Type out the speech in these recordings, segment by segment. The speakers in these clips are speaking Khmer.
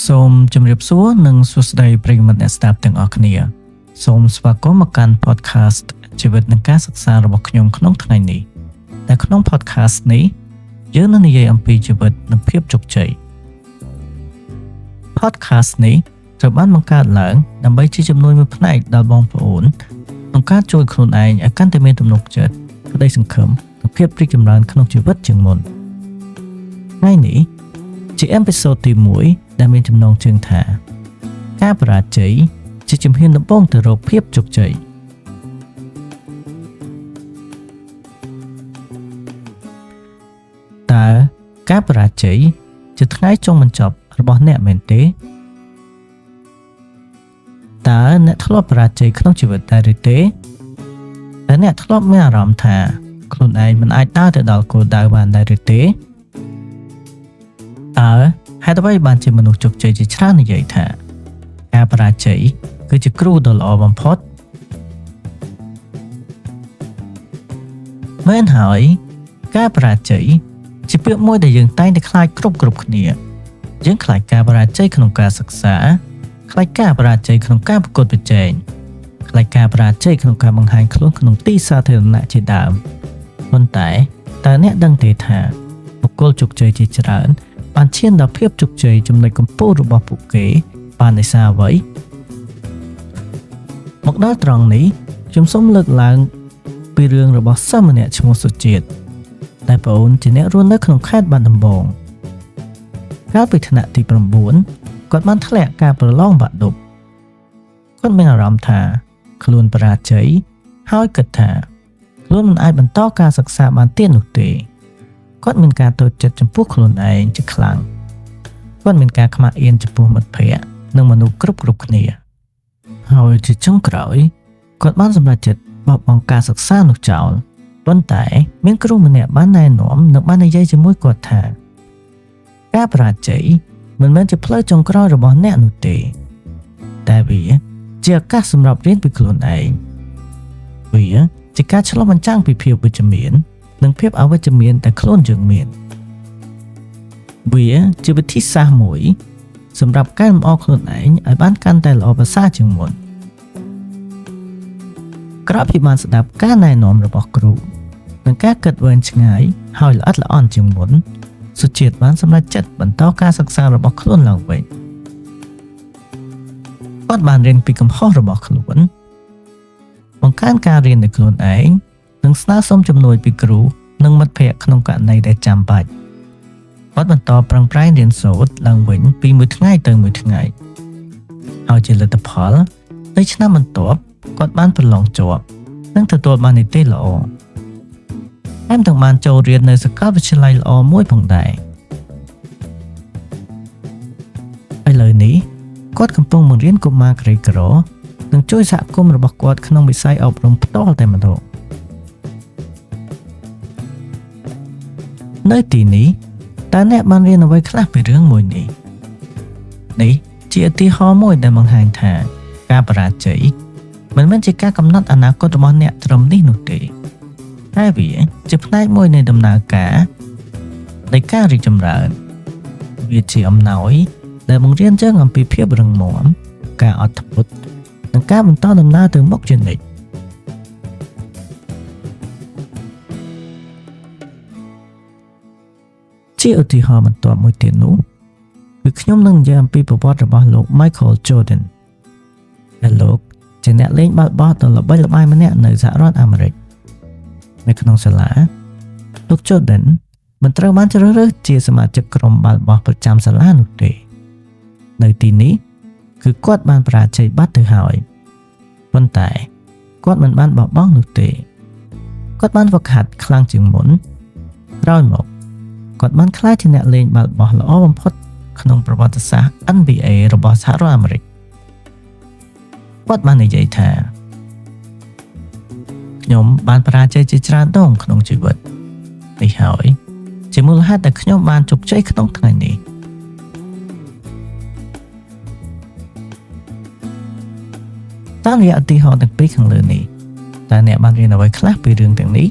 សូមជម្រាបសួរនិងសួស្តីប្រិយមិត្តអ្នកស្ដាប់ទាំងអស់គ្នាសូមស្វាគមន៍មកកាន់ podcast ជីវិតនិងការសិក្សារបស់ខ្ញុំក្នុងថ្ងៃនេះតែក្នុង podcast នេះយើងនឹងនិយាយអំពីជីវិតនិងភាពជោគជ័យ podcast នេះត្រូវបានបង្កើតឡើងដើម្បីជាជំនួយមួយផ្នែកដល់បងប្អូនក្នុងការជួយខ្លួនឯងឲ្យកាន់តែមានទំនុកចិត្តក្តីសង្ឃឹមនិងភាពរីកចម្រើនក្នុងជីវិតជាងមុនថ្ងៃនេះជាអេពីសូតទី1ដែលមានចំណងជើងថាការបរាជ័យជាជំហានដំបូងទៅរកភាពជោគជ័យតើការបរាជ័យជាថ្ងៃចុងបញ្ចប់របស់អ្នកមែនទេតើអ្នកធ្លាប់បរាជ័យក្នុងជីវិតដែរឬទេតើអ្នកធ្លាប់មានអារម្មណ៍ថាខ្លួនឯងមិនអាចដើរទៅដល់គោលដៅបានដែរឬទេតើហេតុអ្វីបានជាមនុស្សជោគជ័យជាច្រើននិយាយថាការបរាជ័យគឺជាគ្រូដ៏ល្អបំផុតមែនហើយការបរាជ័យជាពាក្យមួយដែលយើងតែងតែខ្លាចគ្រប់គ្នាយើងខ្លាចការបរាជ័យក្នុងការសិក្សាខ្លាចការបរាជ័យក្នុងការប្រកួតប្រជែងខ្លាចការបរាជ័យក្នុងការបង្ហាញខ្លួនក្នុងទីសាធារណៈជាដើមប៉ុន្តែតើអ្នកដឹងទេថាបុគ្គលជោគជ័យជាច្រើនបានឈានដល់ភាពជោគជ័យចំណុចកំពូលរបស់ពួកគេបានដោយសារអ្វីមកដល់ត្រង់នេះខ្ញុំសូមលើកឡើងពីរឿងរបស់សិស្សម្នាក់ឈ្មោះសុជាតិតែប្អូនជាអ្នករស់នៅក្នុងខេត្តបាត់ដំបងកាលពីថ្នាក់ទី9គាត់បានធ្លាក់ការប្រឡងបាក់ឌុបគាត់មានអារម្មណ៍ថាខ្លួនបរាជ័យហើយគិតថាខ្លួនមិនអាចបន្តការសិក្សាបានទៀតនោះទេគាត់មានការតូចចិត្តចំពោះខ្លួនឯងជាខ្លាំងគាត់មានការខ្មាស់អៀនចំពោះមិត្តភ័ក្តិនិងមនុស្សគ្រប់គ្នាហើយជាចុងក្រោយគាត់បានសម្រេចចិត្តបោះបង់ការសិក្សានោះចោលប៉ុន្តែមានគ្រូម្នាក់បានណែនាំនិងបាននិយាយជាមួយគាត់ថាការបរាជ័យមិនមែនជាផ្លូវចុងក្រោយរបស់អ្នកនោះទេតែវាជាឱកាសសម្រាប់រៀនពីខ្លួនឯងវាជាការឆ្លុះបញ្ចាំងពីភាពវិជ្ជមាននិងភាពអវិជ្ជមានដែលខ្លួនយើងមានវាជាវិធីសាស្ត្រមួយសម្រាប់កែលម្អខ្លួនឯងឲ្យបានកាន់តែល្អប្រសើរជាងមុនក្រោយពីបានស្ដាប់ការណែនាំរបស់គ្រូនិងការគិតវែងឆ្ងាយហើយល្អិតល្អន់ជាងមុនសុជាតិបានសម្រេចចិត្តបន្តការសិក្សារបស់ខ្លួនឡើងវិញគាត់បានរៀនពីកំហុសរបស់ខ្លួនបង្កើនការរៀនដោយខ្លួនឯងនិងស្នើសុំជំនួយពីគ្រូនិងមិត្តភ័ក្តិក្នុងករណីដែលចាំបាច់គាត់បន្តប្រឹងប្រែងរៀនសូត្រឡើងវិញពីមួយថ្ងៃទៅមួយថ្ងៃហើយជាលទ្ធផលនៅឆ្នាំបន្ទាប់គាត់បានប្រឡងជាប់និងទទួលបាននិទេសល្អថែមទាំងបានចូលរៀននៅសាកលវិទ្យាល័យល្អមួយផងដែរឥឡូវនេះគាត់កំពុងបង្រៀនកុមារក្រីក្រនិងជួយសហគមន៍របស់គាត់ក្នុងវិស័យអប់រំផ្ទាល់តែម្ដងនៅទីនេះតើអ្នកបានរៀនអ្វីខ្លះពីរឿងមួយនេះជាឧទាហរណ៍មួយដែលបង្ហាញថាការបរាជ័យមិនមែនជាការកំណត់អនាគតរបស់អ្នកត្រឹមនេះនោះទេតែវាជាផ្នែកមួយនៃដំណើរការនៃការរីកចម្រើនវាជាអំណោយដែលបង្រៀនយើងអំពីភាពរឹងមាំការអត់ធ្មត់និងការបន្តដំណើរទៅមុខជានិច្ចជាឧទាហរណ៍បន្ទាប់មួយទៀតនោះគឺខ្ញុំនឹងនិយាយអំពីប្រវត្តិរបស់លោក Michael Jordan ដែលលោកជាអ្នកលេងបាល់បោះដ៏ល្បីល្បាញម្នាក់នៅសហរដ្ឋអាមេរិកនៅក្នុងសាលាលោក Jordan មិនត្រូវបានជ្រើសរើសជាសមាជិកក្រុមបាល់បោះប្រចាំសាលានោះទេនៅទីនេះគឺគាត់បានបរាជ័យបាត់ទៅហើយប៉ុន្តែគាត់មិនបានបោះបង់នោះទេគាត់បានហ្វឹកហាត់ខ្លាំងជាងមុនក្រោយមកគាត់បានក្លាយជាអ្នកលេងបាល់បោះល្អបំផុតក្នុងប្រវត្តិសាស្ត្រ NBA របស់សហរដ្ឋអាមេរិកគាត់បាននិយាយថាខ្ញុំបានបរាជ័យជាច្រើនដងក្នុងជីវិតនេះហើយជាមូលហេតុដែលខ្ញុំបានជោគជ័យក្នុងថ្ងៃនេះតាមរយៈឧទាហរណ៍ទាំងពីរខាងលើនេះតើអ្នកបានរៀនអ្វីខ្លះពីរឿងទាំងនេះ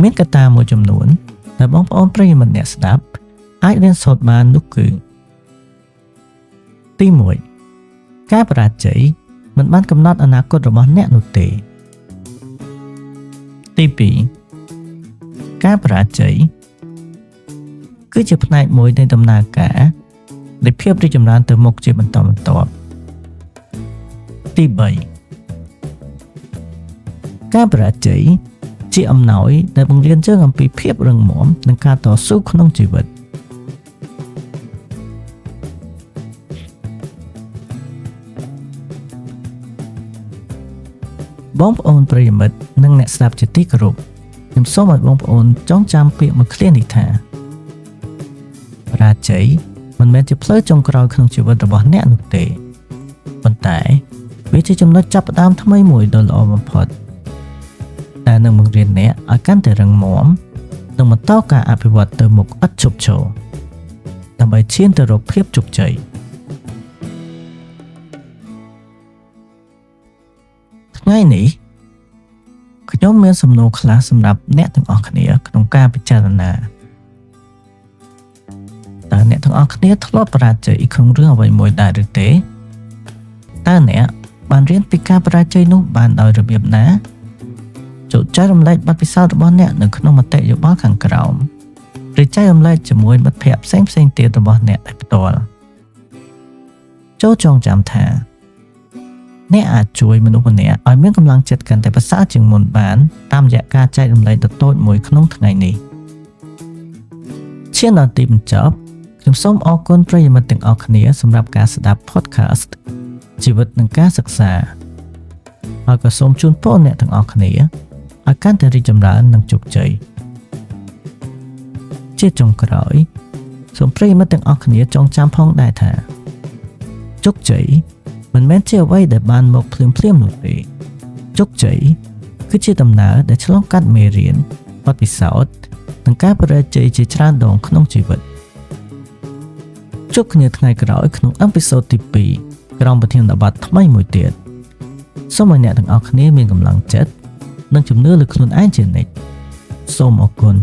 មានកត្តាមួយចំនួនដែលបងប្អូនប្រិយមិត្តអ្នកស្ដាប់អាចរៀនសូត្របាននោះគឺ ទី1ការបរាជ័យមិនបានកំណត់អនាគតរបស់អ្នកនោះទេទី2ការបរាជ័យគឺជាផ្នែកមួយនៃដំណើរការនៃភាពរីកចម្រើនទៅមុខជាបន្តបន្ទាប់ទី3ការបរាជ័យជាអំណោយដែលបង្រៀនយើងអំពីភាពរឹងមាំនិងការតស៊ូក្នុងជីវិតបងប្អូនប្រិយមិត្តនិងអ្នកស្ដាប់ជាទីគោរពខ្ញុំសូមឲ្យបងប្អូនចងចាំពាក្យមួយឃ្លានេះថាបរាជ័យមិនមែនជាផ្លូវចុងក្រោយក្នុងជីវិតរបស់អ្នកនោះទេប៉ុន្តែវាជាចំណុចចាប់ផ្ដើមថ្មីមួយដ៏ល្អបំផុតដែលនឹងបង្រៀនអ្នកឲ្យកាន់តែរឹងមាំនិងបន្តការអភិវឌ្ឍទៅមុខឥតឈប់ឈរដើម្បីឈានទៅរកភាពជោគជ័យថ្ងៃនេះខ្ញុំមានសំណួរខ្លះសម្រាប់អ្នកទាំងអស់គ្នាក្នុងការពិចារណាតើអ្នកទាំងអស់គ្នាធ្លាប់បរាជ័យក្នុងរឿងអ្វីមួយដែរឬទេតើអ្នកបានរៀនពីការបរាជ័យនោះបានដោយរបៀបណាចូលចែករំលែកបទពិសោធន៍របស់អ្នកនៅក្នុងមតិយោបល់ខាងក្រោមឬចែករំលែកជាមួយមិត្តភ័ក្តិផ្សេងៗទៀតរបស់អ្នកដោយផ្ទាល់ចូលចងចាំថាអ្នកអាចជួយមនុស្សម្នាក់ឲ្យមានកម្លាំងចិត្តកាន់តែប្រសើរជាងមុនបានតាមរយៈការចែករំលែកដ៏តូចមួយក្នុងថ្ងៃនេះឈានដល់ទីបញ្ចប់ខ្ញុំសូមអរគុណប្រិយមិត្តទាំងអស់គ្នាសម្រាប់ការស្ដាប់ podcast ជីវិតនិងការសិក្សាហើយក៏សូមជូនពរអ្នកទាំងអស់គ្នាឲ្យកាន់តែរីកចម្រើននិងជោគជ័យជាចុងក្រោយសូមប្រិយមិត្តទាំងអស់គ្នាចងចាំផងដែរថាជោគជ័យមិនមែនជាអ្វីដែលបានមកភ្លាមនោះទេជោគជ័យគឺជាដំណើរដែលឆ្លងកាត់មេរៀនបទពិសោធន៍និងការបរាជ័យជាច្រើនដងក្នុងជីវិតជួបគ្នាថ្ងៃក្រោយក្នុងអេពីសូតទី2ក្រោមប្រធានបទថ្មីមួយទៀតសូមឲ្យអ្នកទាំងអស់គ្នាមានកម្លាំងចិត្តនិងជំនឿលើខ្លួនឯងជានិច្ចសូមអរគុណ